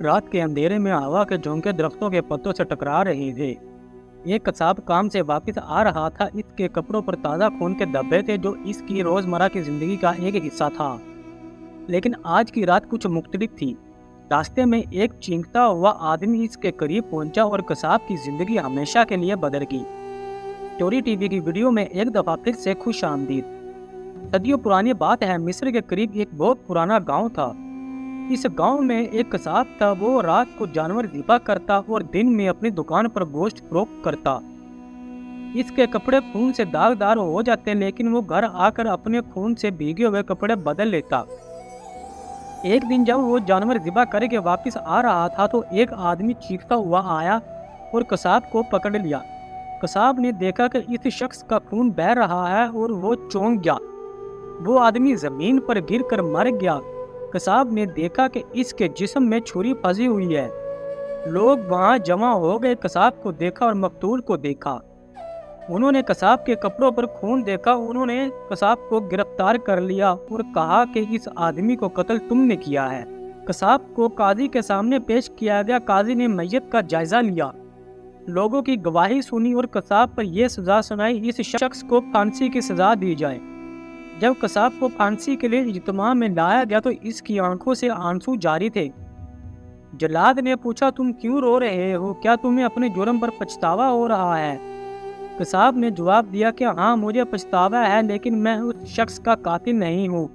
رات کے اندھیرے میں ہوا کے جھونکے درختوں کے پتوں سے ٹکرا رہے تھے۔ ایک قصاب کام سے واپس آ رہا تھا۔ اس کے کپڑوں پر تازہ خون کے دھبے تھے جو اس کی روزمرہ کی زندگی کا ایک حصہ تھا، لیکن آج کی رات کچھ مختلف تھی۔ راستے میں ایک چینکتا ہوا آدمی اس کے قریب پہنچا اور قصاب کی زندگی ہمیشہ کے لیے بدل گئی۔ اسٹوری ٹی وی کی ویڈیو میں ایک دفعہ پھر سے خوش آمدید۔ صدیوں پرانی بات ہے، مصر کے قریب ایک بہت پرانا گاؤں تھا۔ اس گاؤں میں ایک قصاب تھا۔ وہ رات کو جانور ذبح کرتا اور دن میں اپنی دکان پر گوشت فروخت کرتا۔ اس کے کپڑے خون سے داغدار ہو جاتے، لیکن وہ گھر آ کر اپنے خون سے بھیگے ہوئے کپڑے بدل لیتا۔ ایک دن جب وہ جانور ذبح کر کے واپس آ رہا تھا تو ایک آدمی چیختا ہوا آیا اور قصاب کو پکڑ لیا۔ قصاب نے دیکھا کہ اس شخص کا خون بہہ رہا ہے اور وہ چونک گیا۔ وہ آدمی زمین پر گر کر مر گیا۔ قصاب نے دیکھا کہ اس کے جسم میں چھری پھنسی ہوئی ہے۔ لوگ وہاں جمع ہو گئے، قصاب کو دیکھا اور مقتول کو دیکھا۔ انہوں نے قصاب کے کپڑوں پر خون دیکھا۔ انہوں نے قصاب کو گرفتار کر لیا اور کہا کہ اس آدمی کو قتل تم نے کیا ہے۔ قصاب کو قاضی کے سامنے پیش کیا گیا۔ قاضی نے میت کا جائزہ لیا، لوگوں کی گواہی سنی اور قصاب پر یہ سزا سنائی، اس شخص کو پھانسی کی سزا دی جائے۔ جب قصاب کو پھانسی کے لیے اجتماع میں لایا گیا تو اس کی آنکھوں سے آنسو جاری تھے۔ جلاد نے پوچھا، تم کیوں رو رہے ہو؟ کیا تمہیں اپنے جرم پر پچھتاوا ہو رہا ہے؟ قصاب نے جواب دیا کہ ہاں، مجھے پچھتاوا ہے، لیکن میں اس شخص کا قاتل نہیں ہوں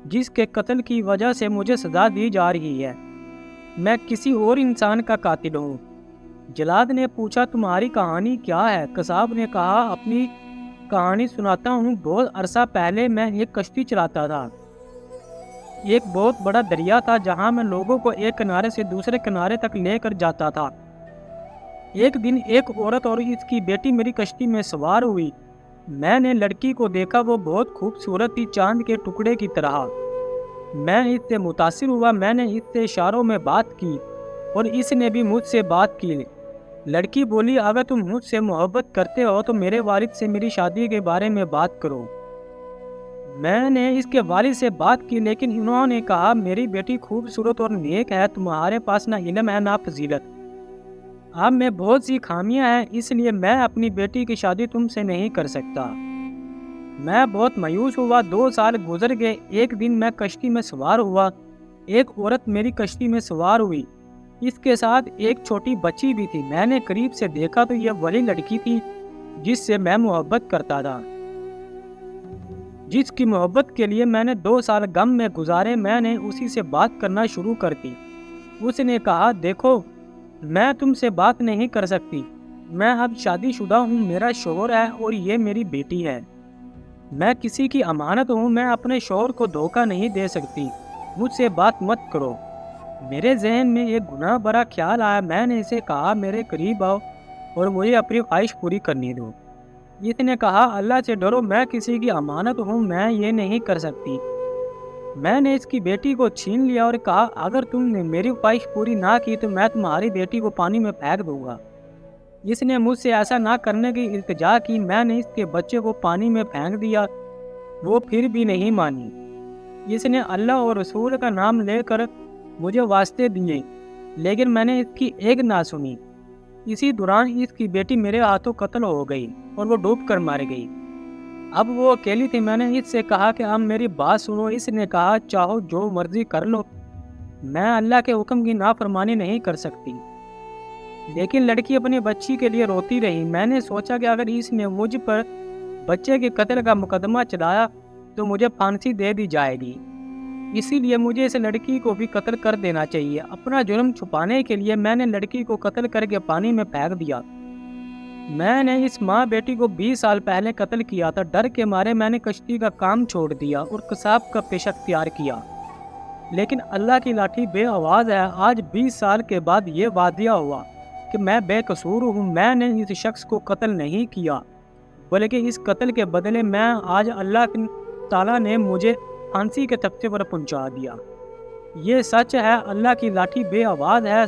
جس کے قتل کی وجہ سے مجھے سزا دی جا رہی ہے۔ میں کسی اور انسان کا قاتل ہوں۔ جلاد نے پوچھا، تمہاری کہانی کیا ہے؟ قصاب نے کہا، اپنی کہانی سناتا ہوں۔ بہت عرصہ پہلے میں ایک کشتی چلاتا تھا۔ ایک بہت بڑا دریا تھا جہاں میں لوگوں کو ایک کنارے سے دوسرے کنارے تک لے کر جاتا تھا۔ ایک دن ایک عورت اور اس کی بیٹی میری کشتی میں سوار ہوئی۔ میں نے لڑکی کو دیکھا، وہ بہت خوبصورت تھی، چاند کے ٹکڑے کی طرح۔ میں اس سے متاثر ہوا۔ میں نے اس سے اشاروں میں بات کی اور اس نے بھی مجھ سے بات کی۔ لڑکی بولی، اگر تم مجھ سے محبت کرتے ہو تو میرے والد سے میری شادی کے بارے میں بات کرو۔ میں نے اس کے والد سے بات کی، لیکن انہوں نے کہا، میری بیٹی خوبصورت اور نیک ہے، تمہارے پاس نہ علم ہے نہ فضیلت۔ اب میں بہت سی خامیاں ہیں، اس لیے میں اپنی بیٹی کی شادی تم سے نہیں کر سکتا۔ میں بہت مایوس ہوا۔ 2 سال گزر گئے۔ ایک دن میں کشتی میں سوار ہوا۔ ایک عورت میری کشتی میں سوار ہوئی، اس کے ساتھ ایک چھوٹی بچی بھی تھی۔ میں نے قریب سے دیکھا تو یہ وہی لڑکی تھی جس سے میں محبت کرتا تھا، جس کی محبت کے لیے میں نے 2 سال غم میں گزارے۔ میں نے اسی سے بات کرنا شروع کر دی۔ اس نے کہا، دیکھو، میں تم سے بات نہیں کر سکتی۔ میں اب شادی شدہ ہوں، میرا شوہر ہے اور یہ میری بیٹی ہے۔ میں کسی کی امانت ہوں، میں اپنے شوہر کو دھوکہ نہیں دے سکتی۔ مجھ سے بات مت کرو۔ میرے ذہن میں ایک گناہ بھرا خیال آیا۔ میں نے اسے کہا، میرے قریب آؤ اور مجھے اپنی خواہش پوری کرنی دو۔ اس نے کہا، اللہ سے ڈرو، میں کسی کی امانت ہوں، میں یہ نہیں کر سکتی۔ میں نے اس کی بیٹی کو چھین لیا اور کہا، اگر تم نے میری خواہش پوری نہ کی تو میں تمہاری بیٹی کو پانی میں پھینک دوں گا۔ اس نے مجھ سے ایسا نہ کرنے کی التجا کی۔ میں نے اس کے بچے کو پانی میں پھینک دیا، وہ پھر بھی نہیں مانی۔ اس نے اللہ اور رسول کا نام لے کر مجھے واسطے دیے، لیکن میں نے اس کی ایک نہ سنی۔ اسی دوران اس کی بیٹی میرے ہاتھوں قتل ہو گئی اور وہ ڈوب کر مر گئی۔ اب وہ اکیلی تھی۔ میں نے اس سے کہا کہ اب میری بات سنو۔ اس نے کہا، چاہو جو مرضی کر لو، میں اللہ کے حکم کی نافرمانی نہیں کر سکتی۔ لیکن لڑکی اپنی بچی کے لیے روتی رہی۔ میں نے سوچا کہ اگر اس نے مجھ پر بچے کے قتل کا مقدمہ چلایا تو مجھے پھانسی دے دی جائے گی، اسی لیے مجھے اس لڑکی کو بھی قتل کر دینا چاہیے۔ اپنا جرم چھپانے کے لیے میں نے لڑکی کو قتل کر کے پانی میں پھینک دیا۔ میں نے اس ماں بیٹی کو 20 سال پہلے قتل کیا تھا۔ ڈر کے مارے میں نے کشتی کا کام چھوڑ دیا اور قصاب کا پیشہ اختیار کیا، لیکن اللہ کی لاٹھی بے آواز ہے۔ آج 20 سال کے بعد یہ واضح ہوا کہ میں بے قصور ہوں۔ میں نے اس شخص کو قتل نہیں کیا، بلکہ اس قتل کے بدلے میں آج اللہ تعالیٰ نے مجھے پھانسی کے تختے پر پہنچا دیا۔ یہ سچ ہے، اللہ کی لاٹھی بے آواز ہے۔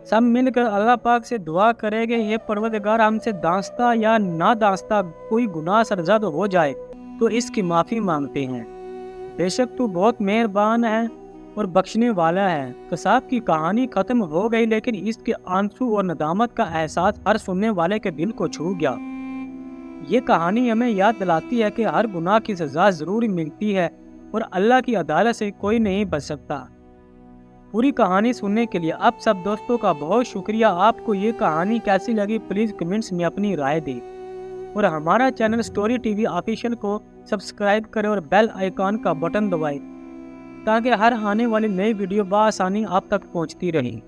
سب مل کر اللہ پاک سے دعا کرے گے، یہ پروردگار ہم سے دانستہ یا نہ دانستہ کوئی گناہ سرزد ہو جائے تو اس کی معافی مانگتے ہیں۔ بے شک تو بہت مہربان ہے، اور بخشنے والا ہے۔ قصاب کی کہانی ختم ہو گئی، لیکن اس کے آنسو اور ندامت کا احساس ہر سننے والے کے دل کو چھو گیا۔ یہ کہانی ہمیں یاد دلاتی ہے کہ ہر گناہ کی سزا ضروری ملتی ہے اور اللہ کی عدالت سے کوئی نہیں بچ سکتا۔ پوری کہانی سننے کے لیے آپ سب دوستوں کا بہت شکریہ۔ آپ کو یہ کہانی کیسی لگی پلیز کمنٹس میں اپنی رائے دیں، اور ہمارا channel story T V official کو سبسکرائب کریں اور بیل آئیکن کا بٹن دبائیں تاکہ ہر آنے والی نئی ویڈیو بآسانی آپ تک پہنچتی رہے۔